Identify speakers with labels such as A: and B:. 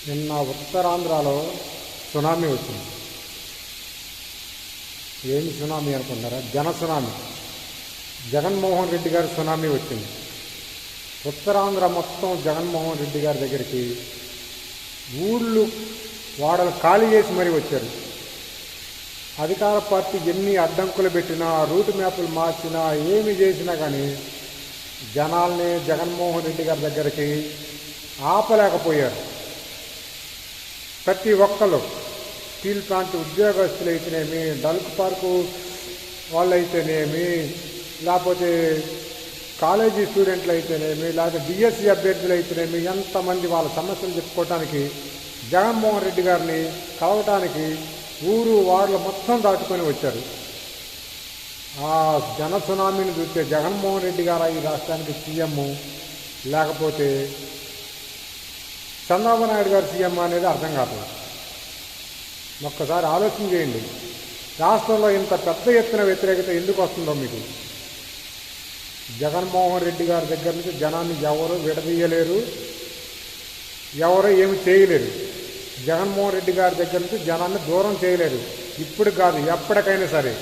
A: నిన్న ఉత్తరాంధ్రలో సునామీ వచ్చింది. ఏమి సునామీ అనుకుంటారా? జన సునామీ. జగన్మోహన్ రెడ్డి గారి సునామీ వచ్చింది. ఉత్తరాంధ్ర మొత్తం జగన్మోహన్ రెడ్డి గారి దగ్గరికి ఊళ్ళు వాడలు ఖాళీ చేసి మరీ వచ్చారు. అధికార పార్టీ ఎన్ని అడ్డంకులు పెట్టినా, రూట్ మ్యాప్లు మార్చినా, ఏమి చేసినా కానీ జనాల్ని జగన్మోహన్ రెడ్డి గారి దగ్గరికి ఆపలేకపోయారు. ప్రతి ఒక్కరు స్టీల్ ప్లాంట్ ఉద్యోగస్తులు అయితేనేమి, డల్క్ పార్కు వాళ్ళు అయితేనేమి, లేకపోతే కాలేజీ స్టూడెంట్లు అయితేనేమి, లేకపోతే డిఎస్సి అభ్యర్థులు అయితేనేమి, ఎంతమంది వాళ్ళ సమస్యలు చెప్పుకోవటానికి జగన్మోహన్ రెడ్డి గారిని కలవటానికి ఊరు వార్డులు మొత్తం దాటుకొని వచ్చారు. ఆ జన సునామీని చూస్తే జగన్మోహన్ రెడ్డి గారు ఈ రాష్ట్రానికి సీఎం, లేకపోతే చంద్రబాబు నాయుడు గారు సీఎం అనేది అర్థం కాదు. ఒక్కసారి ఆలోచన చేయండి. రాష్ట్రంలో ఇంత పెద్ద ఎత్తున వ్యతిరేకత ఎందుకు వస్తుందో మీకు. జగన్మోహన్ రెడ్డి గారి దగ్గర నుంచి జనాన్ని ఎవరు విడదీయలేరు, ఎవరు ఏమి చేయలేరు. జగన్మోహన్ రెడ్డి గారి దగ్గర నుంచి జనాన్ని దూరం చేయలేరు. ఇప్పుడు కాదు, ఎప్పటికైనా సరే.